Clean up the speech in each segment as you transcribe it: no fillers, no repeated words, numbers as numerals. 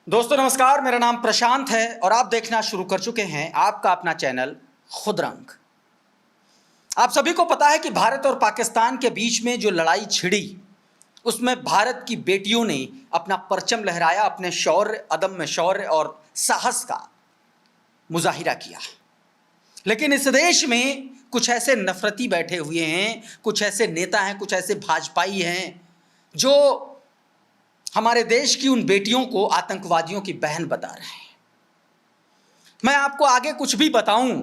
दोस्तों नमस्कार, मेरा नाम प्रशांत है और आप देखना शुरू कर चुके हैं आपका अपना चैनल खुद रंग। आप सभी को पता है कि भारत और पाकिस्तान के बीच में जो लड़ाई छिड़ी, उसमें भारत की बेटियों ने अपना परचम लहराया, अपने शौर्य, अदम्य शौर्य और साहस का मुजाहिरा किया। लेकिन इस देश में कुछ ऐसे नफरती बैठे हुए हैं, कुछ ऐसे नेता हैं, कुछ ऐसे भाजपाई हैं जो हमारे देश की उन बेटियों को आतंकवादियों की बहन बता रहे हैं। मैं आपको आगे कुछ भी बताऊं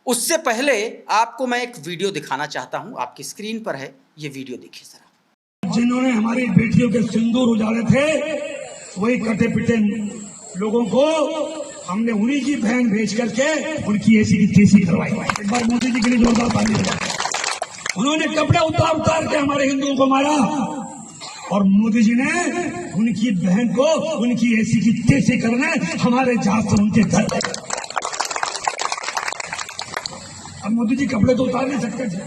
उससे पहले आपको मैं एक वीडियो दिखाना चाहता हूं। आपकी स्क्रीन पर है, ये वीडियो देखिए जरा। जिन्होंने हमारी बेटियों के सिंदूर उजाड़े थे, वही कटे पिटे लोगों को हमने उन्हीं की बहन भेज करके उनकी ऐसी की तैसी करवाई। एक बार मोदी जी के लिए जोरदार ताली बजाओ। उन्होंने कपड़े उतार उतार के हमारे हिंदुओं को मारा और मोदी जी ने उनकी बहन को उनकी ऐसी की तैसी करने हमारे जहाज से उनके घर। अब मोदी जी कपड़े तो उतार नहीं सकते थे,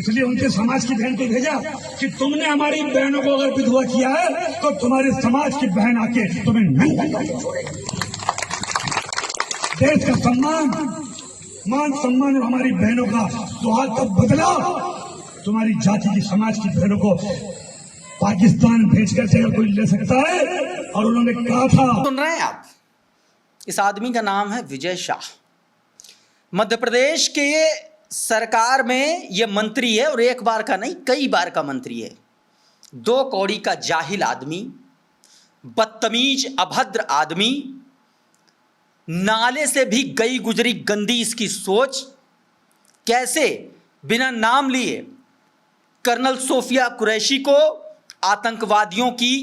इसलिए उनके समाज की बहन को भेजा कि तुमने हमारी बहनों को अगर विधवा किया है तो तुम्हारे समाज की बहन आके तुम्हें नंगा करके छोड़ेगी। देश का सम्मान, मान सम्मान और हमारी बहनों का सुहाग का बदला तुम्हारी जाति की, समाज की बहनों को पाकिस्तान भेजकर से कोई ले सकता है। और उन्होंने कहा था, सुन रहे हैं आप, इस आदमी का नाम है विजय शाह। मध्य प्रदेश के सरकार में यह मंत्री है और एक बार का नहीं, कई बार का मंत्री है। दो कौड़ी का जाहिल आदमी, बदतमीज अभद्र आदमी, नाले से भी गई गुजरी गंदी इसकी सोच। कैसे बिना नाम लिए कर्नल सोफिया कुरैशी को आतंकवादियों की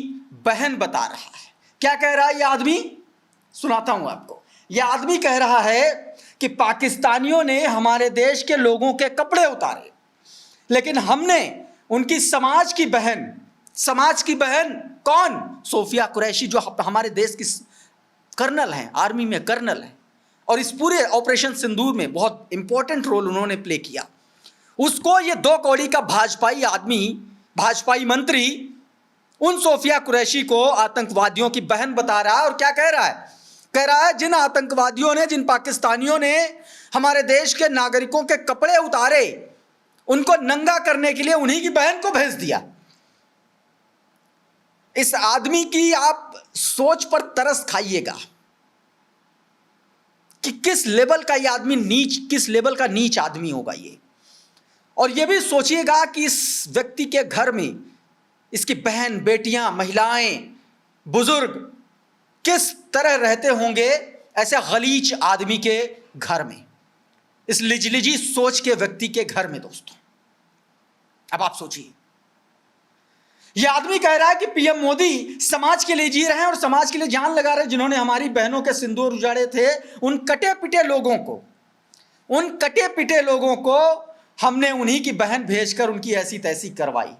बहन बता रहा है। क्या कह रहा है यह आदमी, सुनाता हूं आपको। यह आदमी कह रहा है कि पाकिस्तानियों ने हमारे देश के लोगों के कपड़े उतारे, लेकिन हमने उनकी समाज की बहन कौन, सोफिया कुरैशी, जो हमारे देश की कर्नल हैं, आर्मी में कर्नल हैं और इस पूरे ऑपरेशन सिंदूर में बहुत इंपॉर्टेंट रोल उन्होंने प्ले किया, उसको ये दो कौड़ी का भाजपाई आदमी, भाजपाई मंत्री उन सोफिया कुरैशी को आतंकवादियों की बहन बता रहा है। और क्या कह रहा है? कह रहा है जिन आतंकवादियों ने, जिन पाकिस्तानियों ने हमारे देश के नागरिकों के कपड़े उतारे, उनको नंगा करने के लिए उन्हीं की बहन को भेज दिया। इस आदमी की आप सोच पर तरस खाइएगा कि किस लेवल का यह आदमी नीच, किस लेवल का नीच आदमी होगा ये। और यह भी सोचिएगा कि इस व्यक्ति के घर में इसकी बहन, बेटियां, महिलाएं, बुजुर्ग किस तरह रहते होंगे ऐसे गलीच आदमी के घर में, इस लिजलिजी सोच के व्यक्ति के घर में। दोस्तों अब आप सोचिए, यह आदमी कह रहा है कि पीएम मोदी समाज के लिए जी रहे हैं और समाज के लिए जान लगा रहे हैं। जिन्होंने हमारी बहनों के सिंदूर उजाड़े थे, उन कटे पिटे लोगों को हमने उन्हीं की बहन भेजकर उनकी ऐसी तैसी करवाई।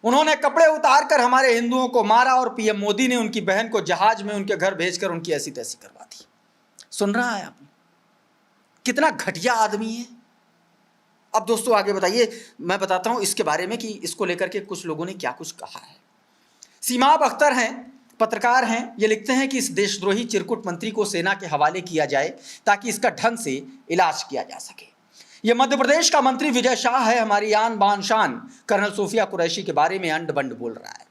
उन्होंने कपड़े उतार कर हमारे हिंदुओं को मारा और पीएम मोदी ने उनकी बहन को जहाज में उनके घर भेजकर उनकी ऐसी तैसी करवा दी। सुन रहा है आपने, कितना घटिया आदमी है। अब दोस्तों आगे बताइए, मैं बताता हूं इसके बारे में कि इसको लेकर के कुछ लोगों ने क्या कुछ कहा है। सीमाब अख्तर हैं, पत्रकार हैं, ये लिखते हैं कि इस देशद्रोही चिरकुट मंत्री को सेना के हवाले किया जाए ताकि इसका ढंग से इलाज किया जा सके। यह मध्य प्रदेश का मंत्री विजय शाह है, हमारी आन बान शान कर्नल सोफिया कुरैशी के बारे में अंड बंड बोल रहा है।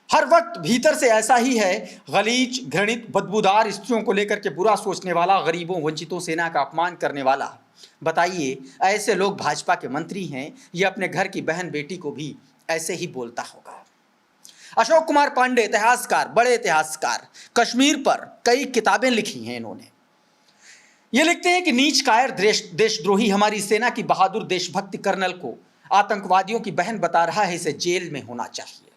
हर वक्त भीतर से ऐसा ही है, गलीच, घृणित, बदबूदार, स्त्रियों को लेकर के बुरा सोचने वाला, गरीबों, वंचितों, सेना का अपमान करने वाला। बताइए, ऐसे लोग भाजपा के मंत्री हैं, ये अपने घर की बहन बेटी को भी ऐसे ही बोलता होगा। अशोक कुमार पांडे, इतिहासकार, बड़े इतिहासकार, कश्मीर पर कई किताबें लिखी हैं इन्होंने। ये लिखते हैं कि नीच कायर देशद्रोही हमारी सेना की बहादुर देशभक्ति कर्नल को आतंकवादियों की बहन बता रहा है, इसे जेल में होना चाहिए।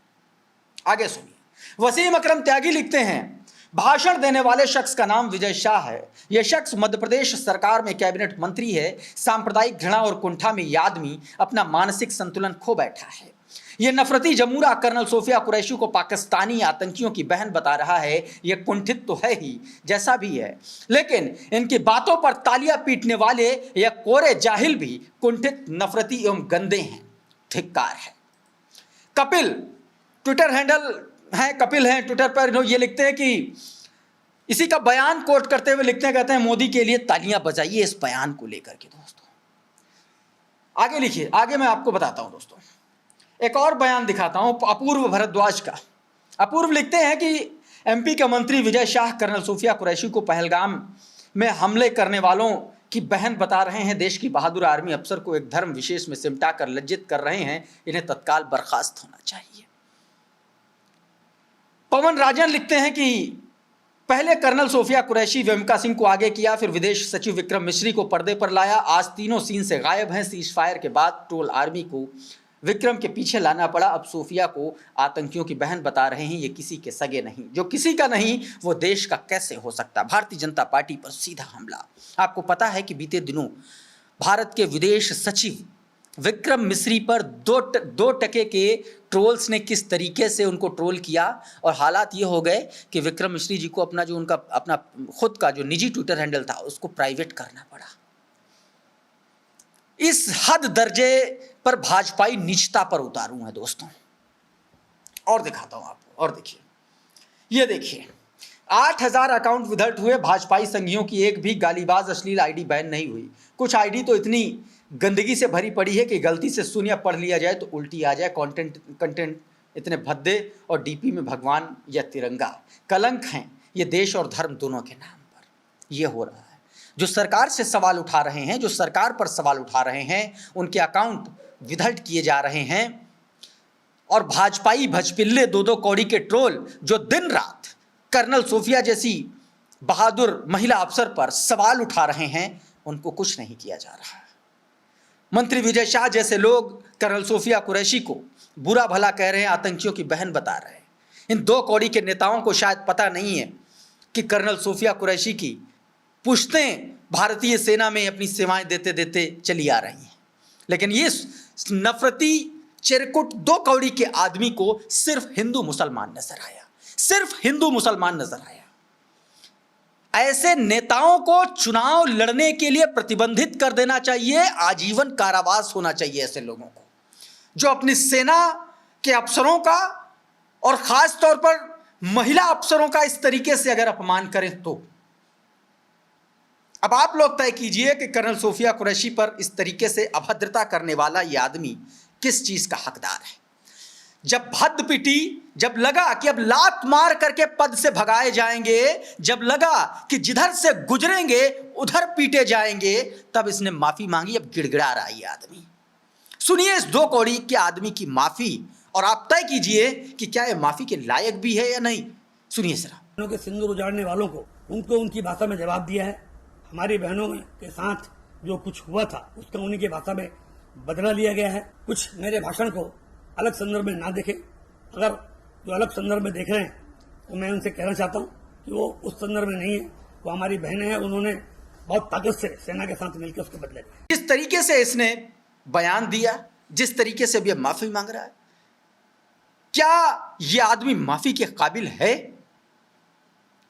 आगे सुनिए, वसीम अकरम त्यागी लिखते हैं, भाषण देने वाले शख्स का नाम विजय शाह है। यह शख्स मध्य प्रदेश सरकार में कैबिनेट मंत्री है। सांप्रदायिक घृणा और कुंठा में यह आदमी अपना मानसिक संतुलन खो बैठा है। यह नफरती जमूरा कर्नल सोफिया कुरैशी को पाकिस्तानी आतंकियों की बहन बता रहा है। यह कुंठित तो है ही, जैसा भी है, लेकिन इनकी बातों पर तालियां पीटने वाले यह कोरे जाहिल भी कुंठित, नफरती एवं गंदे हैं। धिक्कार है। कपिल ट्विटर हैंडल है, कपिल हैं ट्विटर पर, ये लिखते हैं कि इसी का बयान कोट करते हुए लिखते हैं, कहते हैं मोदी के लिए तालियां बजाइए इस बयान को लेकर के। दोस्तों आगे लिखिए, आगे मैं आपको बताता हूं दोस्तों, एक और बयान दिखाता हूं अपूर्व भारद्वाज का। अपूर्व लिखते हैं कि एमपी के मंत्री विजय शाह कर्नल सूफिया कुरैशी को पहलगाम में हमले करने वालों की बहन बता रहे हैं। देश की बहादुर आर्मी अफसर को एक धर्म विशेष में सिमटा कर लज्जित कर रहे हैं, इन्हें तत्काल बर्खास्त होना चाहिए। पवन राजन लिखते हैं कि पहले कर्नल सूफिया कुरैशी वेमका सिंह को आगे किया, फिर विदेश सचिव विक्रम मिश्री को पर्दे पर लाया, आज तीनों सीन से गायब हैं। सीज फायर के बाद ट्रोल आर्मी को विक्रम के पीछे लाना पड़ा। अब सूफिया को आतंकियों की बहन बता रहे हैं, ये किसी के सगे नहीं, जो किसी का नहीं वो देश का कैसे हो सकता। भारतीय जनता पार्टी पर सीधा हमला। आपको पता है कि बीते दिनों भारत के विदेश सचिव विक्रम मिश्री पर दो टके के ट्रोल्स ने किस तरीके से उनको ट्रोल किया, और हालात ये हो गए कि विक्रम मिश्री जी को अपना खुद का जो निजी ट्विटर हैंडल था उसको प्राइवेट करना पड़ा। इस हद दर्जे पर भाजपाई नीचता पर उतारू है दोस्तों। और दिखाता हूं आपको, और देखिए, ये देखिए 8000 अकाउंट विदल्ट हुए। भाजपाई संघियों की एक भी गालीबाज अश्लील आईडी बैन नहीं हुई। कुछ आईडी तो इतनी गंदगी से भरी पड़ी है कि गलती से सुन या पढ़ लिया जाए तो उल्टी आ जाए। कंटेंट इतने भद्दे और डीपी में भगवान या तिरंगा कलंक हैं ये देश और धर्म दोनों के नाम पर। ये हो रहा है। जो सरकार से सवाल उठा रहे हैं, जो सरकार पर सवाल उठा रहे हैं, उनके अकाउंट विदल्ट किए जा रहे हैं। और भाजपाई भजपिल्ले दो कौड़ी के ट्रोल जो दिन रात कर्नल सूफिया जैसी बहादुर महिला अफसर पर सवाल उठा रहे हैं, उनको कुछ नहीं किया जा रहा है। मंत्री विजय शाह जैसे लोग कर्नल सूफिया कुरैशी को बुरा भला कह रहे हैं, आतंकियों की बहन बता रहे हैं। इन दो कौड़ी के नेताओं को शायद पता नहीं है कि कर्नल सूफिया कुरैशी की पुश्तें भारतीय सेना में अपनी सेवाएं देते देते चली आ रही हैं। लेकिन ये नफरती चिरकुट दो कौड़ी के आदमी को सिर्फ हिंदू मुसलमान नजर आया, सिर्फ हिंदू मुसलमान नजर आया। ऐसे नेताओं को चुनाव लड़ने के लिए प्रतिबंधित कर देना चाहिए, आजीवन कारावास होना चाहिए ऐसे लोगों को, जो अपनी सेना के अफसरों का और खास तौर पर महिला अफसरों का इस तरीके से अगर अपमान करें तो। अब आप लोग तय कीजिए कि कर्नल सूफिया कुरैशी पर इस तरीके से अभद्रता करने वाला यह आदमी किस चीज का हकदार है। जब भद्द पिटी, जब लगा कि अब लात मार करके पद से भगाए जाएंगे, जब लगा कि जिधर से गुजरेंगे उधर पीटे जाएंगे, तब इसने माफी मांगी। अब गिड़गिड़ा रहा है ये आदमी। सुनिए इस दो कौड़ी के आदमी की माफी, और आप तय कीजिए कि क्या ये माफी के लायक भी है या नहीं। सुनिए जरा। के सिंदूर उजाड़ने वालों को उनको उनकी भाषा में जवाब दिया है। हमारी बहनों के साथ जो कुछ हुआ था उसका उन्हीं की भाषा में बदला लिया गया है। कुछ मेरे भाषण को अलग संदर्भ में ना देखें। अगर जो अलग संदर्भ में देख रहे हैं तो मैं उनसे कहना चाहता हूं कि वो उस संदर्भ में नहीं है, वो हमारी बहनें हैं। उन्होंने बहुत ताकत से सेना के साथ मिलकर उसके बदले लिया। जिस तरीके से इसने बयान दिया, जिस तरीके से अब यह माफी मांग रहा है, क्या यह आदमी माफी के काबिल है?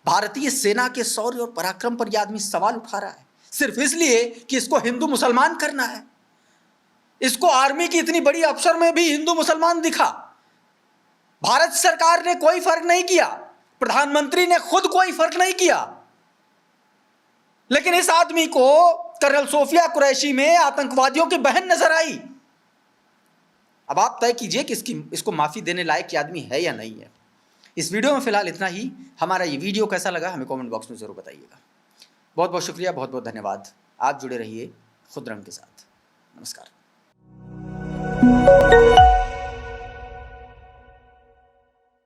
भारतीय सेना के शौर्य और पराक्रम पर यह आदमी सवाल उठा रहा है सिर्फ इसलिए कि इसको हिंदू मुसलमान करना है। इसको आर्मी की इतनी बड़ी अफसर में भी हिंदू मुसलमान दिखा। भारत सरकार ने कोई फर्क नहीं किया, प्रधानमंत्री ने खुद कोई फर्क नहीं किया, लेकिन इस आदमी को कर्नल सूफिया कुरैशी में आतंकवादियों की बहन नजर आई। अब आप तय कीजिए कि इसको माफी देने लायक ये आदमी है या नहीं है। इस वीडियो में फिलहाल इतना ही। हमारा ये वीडियो कैसा लगा हमें कमेंट बॉक्स में जरूर बताइएगा। बहुत बहुत शुक्रिया, बहुत बहुत धन्यवाद। आप जुड़े रहिए खुद रंग के साथ। नमस्कार।